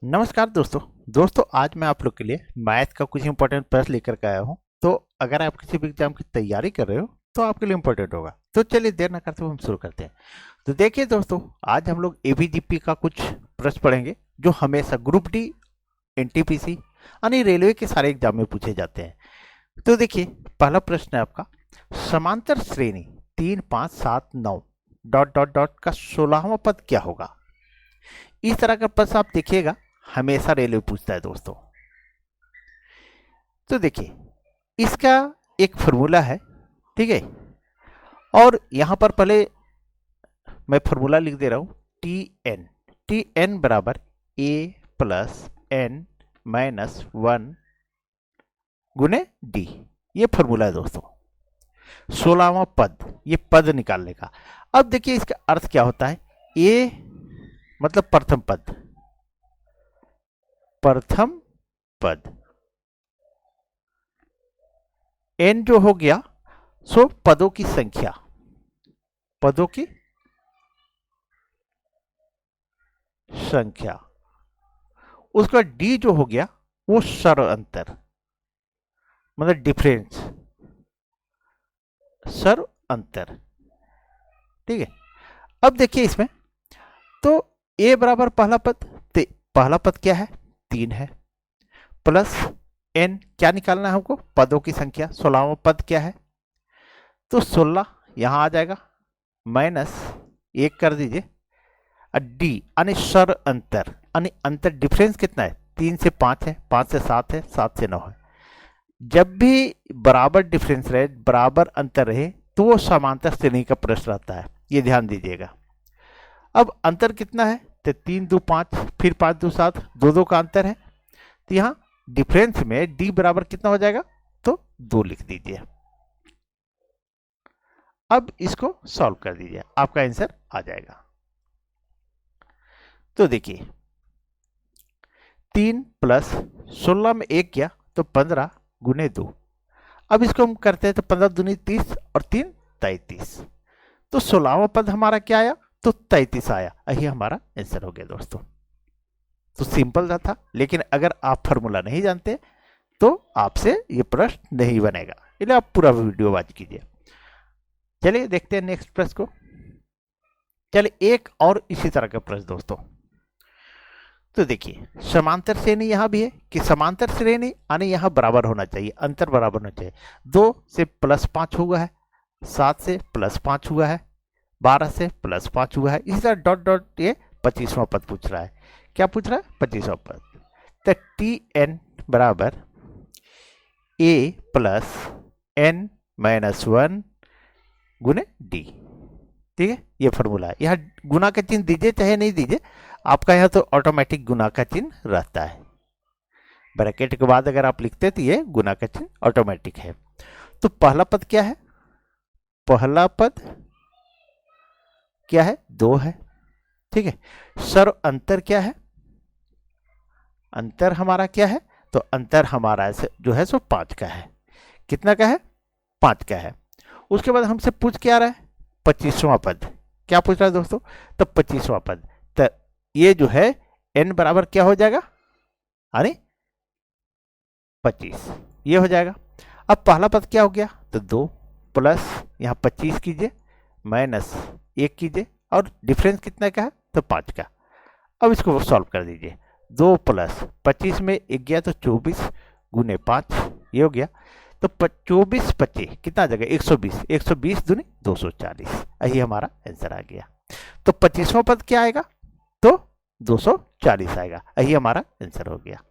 नमस्कार दोस्तों आज मैं आप लोग के लिए मैथ का कुछ इंपॉर्टेंट प्रश्न लेकर के आया हूँ। तो अगर आप किसी भी एग्जाम की तैयारी कर रहे हो तो आपके लिए इंपॉर्टेंट होगा। तो चलिए देर ना करते हुए हम शुरू करते हैं। तो देखिए दोस्तों, आज हम लोग एबीजीपी का कुछ प्रश्न पढ़ेंगे जो हमेशा ग्रुप डी, एनटीपीसी यानी रेलवे के सारे एग्जाम में पूछे जाते हैं। तो देखिए, पहला प्रश्न है आपका, समांतर श्रेणी 3 5 7 9 डॉट डॉट डॉट का 16वां पद क्या होगा। इस तरह का प्रश्न आप देखिएगा, हमेशा रेलवे पूछता है दोस्तों। तो देखिए, इसका एक फॉर्मूला है, ठीक है। और यहां पर पहले मैं फॉर्मूला लिख दे रहा हूं, टी एन बराबर ए प्लस एन माइनस 1 गुने डी। ये फॉर्मूला है दोस्तों, 16वां पद, ये पद निकालने का। अब देखिए इसका अर्थ क्या होता है। ए मतलब प्रथम पद, प्रथम पद, एन जो हो गया सो पदों की संख्या, पदों की संख्या। उसका डी जो हो गया वो सर अंतर, मतलब डिफरेंस, सर अंतर, ठीक है। अब देखिए इसमें, तो ए बराबर पहला पद, तो पहला पद क्या है, 3 है, प्लस एन क्या निकालना है हमको, पदों की संख्या। 16वां पद क्या है, तो 16 यहां आ जाएगा, माइनस 1 कर दीजिए, डी यानी सर अंतर, यानी अंतर डिफरेंस कितना है, 3 से 5 है, 5 से 7 है, 7 से 9 है। जब भी बराबर डिफरेंस रहे, बराबर अंतर रहे, तो वो समांतर श्रेणी का प्रश्न रहता है, ये ध्यान दीजिएगा। अब अंतर कितना है, तो 3 2 5, फिर 5 2 7, 2 2 का अंतर है। तो यहाँ डिफरेंस में डी बराबर कितना हो जाएगा, तो 2 लिख दीजिए। अब इसको सॉल्व कर दीजिए, आपका आंसर आ जाएगा। तो देखिए, 3 प्लस 16 में 1 किया तो 15 गुने 2। अब इसको हम करते हैं तो 15 दूनी 30 और 3 33। तो 16वां पद हमारा क्या आया, तो 33 आया। यही हमारा आंसर हो गया दोस्तों। तो सिंपल था, लेकिन अगर आप फॉर्मूला नहीं जानते तो आपसे ये प्रश्न नहीं बनेगा, इसलिए आप पूरा वीडियो वॉच कीजिए। चलिए देखते हैं नेक्स्ट प्रश्न को। चलिए एक और इसी तरह का प्रश्न दोस्तों। तो देखिए, समांतर श्रेणी यहां भी है कि समांतर श्रेणी यानी यहां बराबर होना चाहिए, अंतर बराबर होना चाहिए। 2 से प्लस 5 हुआ है, 7 से प्लस 5 हुआ है, 12 से प्लस 5 हुआ है, इसी तरह डॉट डॉट। ये 25वां पद पूछ रहा है। क्या पूछ रहा है, 25वां पद। तो टी एन बराबर ए प्लस एन माइनस 1 गुने डी, ठीक है। ये फॉर्मूला है। यहाँ गुना का चिन्ह दीजिए चाहे नहीं दीजिए, आपका यहाँ तो ऑटोमेटिक गुना का चिन्ह रहता है। ब्रैकेट के बाद अगर आप लिखते तो ये गुना का चिन्ह ऑटोमेटिक है। तो पहला पद क्या है, पहला पद क्या है, 2 है, ठीक है। सर अंतर क्या है, अंतर हमारा क्या है, तो अंतर हमारा जो है सो 5 का है। कितना का है, 5 का है। उसके बाद हमसे पूछ क्या रहा है, 25वां पद। क्या पूछ रहा है दोस्तों, तो 25वां पद। तो ये जो है n बराबर क्या हो जाएगा, यानी 25, ये हो जाएगा। अब पहला पद क्या हो गया, तो 2 प्लस यहाँ 25 कीजिए, माइनस 1 कीजिए, और डिफरेंस कितना का है, तो 5 का। अब इसको सॉल्व कर दीजिए। 2 प्लस 25 में 1 गया तो 24 गुने 5, ये हो गया। तो 24 25 कितना आ जाएगा, 120, 120 दूनी 240। यही हमारा आंसर आ गया। तो 25वां पद क्या आएगा, तो 240 आएगा। यही हमारा आंसर हो गया।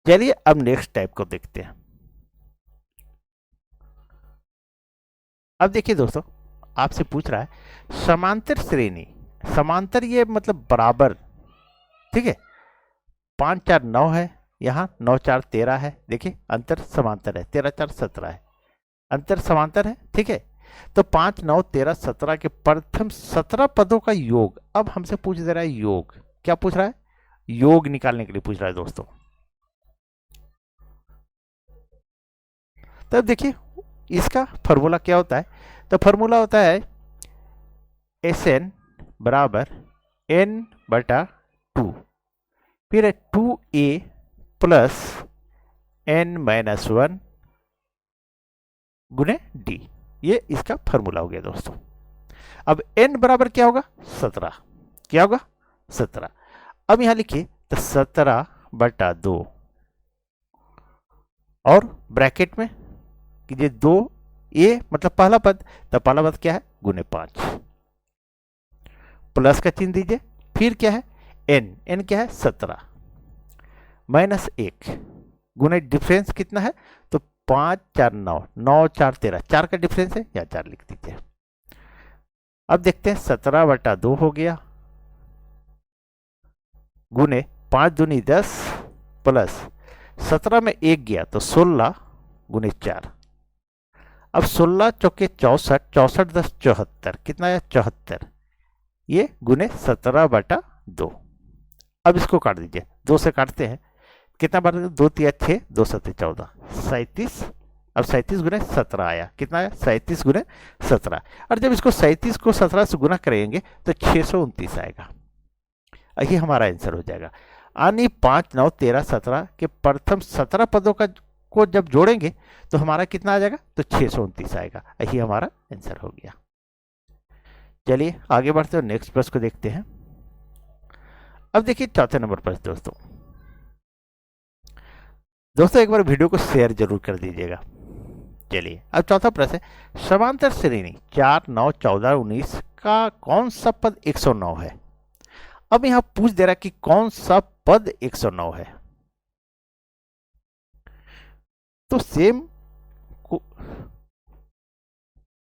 चलिए अब नेक्स्ट टाइप को देखते हैं। अब देखिए दोस्तों, आपसे पूछ रहा है समांतर श्रेणी, समांतर ये मतलब बराबर, ठीक है। 5 4 9 है, यहाँ 9 4 13 है। देखिए अंतर समांतर है, 13 4 17 है, अंतर समांतर है, ठीक है। तो 5 9 13 17 के प्रथम 17 पदों का योग। अब हमसे पूछ दे रहा है योग। क्या पूछ रहा है, योग निकालने के लिए पूछ रहा है दोस्तों। तब देखिए इसका फॉर्मूला क्या होता है, तो फॉर्मूला होता है एस एन बराबर एन बटा 2 फिर है 2a प्लस n-1 गुने d। ये इसका फॉर्मूला हो गया दोस्तों। अब n बराबर क्या होगा? 17। क्या होगा? 17। अब यहां लिखिए तो 17/2 और ब्रैकेट में कीजिए 2a मतलब पहला पद, तो पहला पद क्या है? गुने 5, प्लस का चिन्ह दीजिए। फिर क्या है? n क्या है? 17 माइनस 1 गुने डिफरेंस कितना है? तो 5 4 9, 9 4 13, 4 का डिफरेंस है, या 4 लिख दीजिए। अब देखते हैं 17/2 हो गया गुने 5 दूनी 10 प्लस 17 में 1 गया तो 16 गुने 4। अब 16 चौके 64, 64 10 74, कितना है? 74। ये गुने 17/2। अब इसको काट दीजिए, 2 से काटते हैं, कितना बार? 2 3 6, 2 7 14, 37। अब 37 गुने 17 आया, कितना आया? 37 गुने 17। और जब इसको 37 को 17 से गुना करेंगे तो 629 आएगा। यही हमारा आंसर हो जाएगा। यानी 5 9 13 17 के प्रथम 17 पदों का को जब जोड़ेंगे तो हमारा कितना आ जाएगा? तो 629 आएगा। यही हमारा आंसर हो गया। चलिए आगे बढ़ते हैं, नेक्स्ट प्रश्न को देखते हैं। अब देखिए चौथे नंबर प्रश्न दोस्तों एक बार वीडियो को शेयर जरूर कर दीजिएगा। चलिए अब चौथा प्रश्न है, समांतर श्रेणी 4 9 14 19 का कौन सा पद 109 है? अब यहां पूछ दे रहा है कि कौन सा पद 109 है। तो सेम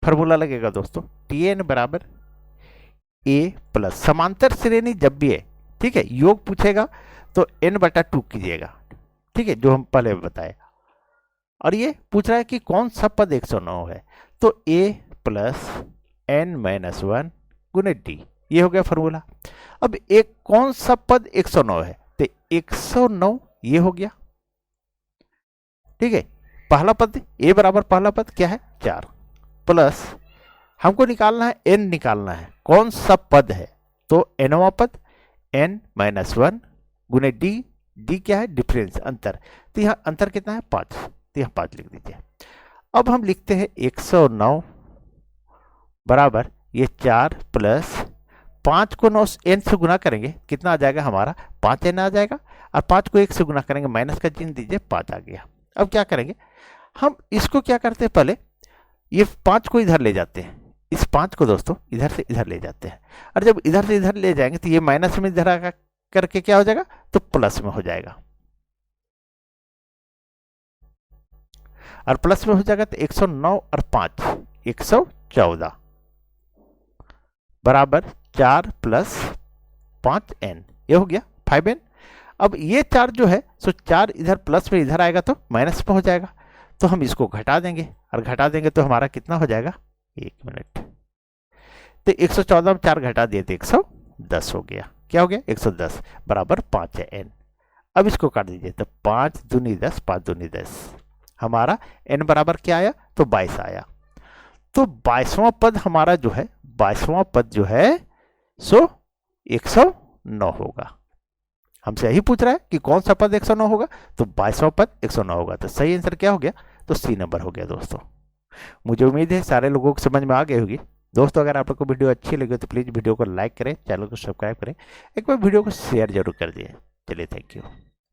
फॉर्मूला लगेगा दोस्तों, Tn बराबर a प्लस समांतर श्रेणी जब भी है, ठीक है, योग पूछेगा तो n/2 कीजिएगा, ठीक है, जो हम पहले बताए। और ये पूछ रहा है कि कौन सा पद 109 है, तो a प्लस n-1 गुने d, ये हो गया फॉर्मूला। अब एक कौन सा पद 109 है, तो 109 ये हो गया, ठीक है। पहला पद a बराबर पहला पद क्या है? 4 प्लस हमको निकालना है n, निकालना है कौन सा पद है, तो nवां पद n-1 गुने d, d क्या है? डिफरेंस, अंतर। तो यहां अंतर कितना है? 5, तो यहां 5 लिख दीजिए। अब हम लिखते हैं 109 बराबर ये 4 प्लस 5 को 9 n से गुना करेंगे, कितना आ जाएगा हमारा? 5n आ जाएगा। और 5 को 1 से गुना करेंगे, माइनस का चिन्ह दीजिए, 5 आ गया। अब क्या करेंगे हम? इसको क्या करते हैं, पहले ये 5 को इधर ले जाते हैं, इस 5 को दोस्तों इधर से इधर ले जाते हैं। और जब इधर से इधर ले जाएंगे तो ये माइनस में इधर आकर करके क्या हो जाएगा? तो प्लस में हो जाएगा। और प्लस में हो जाएगा तो 109 और 5 114 बराबर 4 प्लस 5n, ये हो गया 5n। अब ये 4 जो है सो 4 इधर प्लस में इधर आएगा तो माइनस में हो जाएगा, तो हम इसको घटा देंगे, और घटा देंगे तो हमारा कितना हो जाएगा? 1 मिनट, तो 114 में 4 घटा दिए तो 110 हो गया। क्या हो गया? 110 बराबर 5 है n। अब इसको काट दीजिए तो 5 दूनी 10, 5 दूनी 10, हमारा n बराबर क्या आया? तो 22 आया। तो 22वां पद हमारा जो है, 22वां पद जो है सो 109 होगा। हमसे यही पूछ रहा है कि कौन सा पद 109 होगा, तो 22वां पद 109 होगा। तो सही आंसर क्या हो गया? तो सी नंबर हो गया दोस्तों। मुझे उम्मीद है सारे लोगों को समझ में आ गई होगी। दोस्तों अगर आप लोग को वीडियो अच्छी लगी तो प्लीज़ वीडियो को लाइक करें, चैनल को सब्सक्राइब करें, एक बार वीडियो को शेयर जरूर कर दिए। चलिए थैंक यू।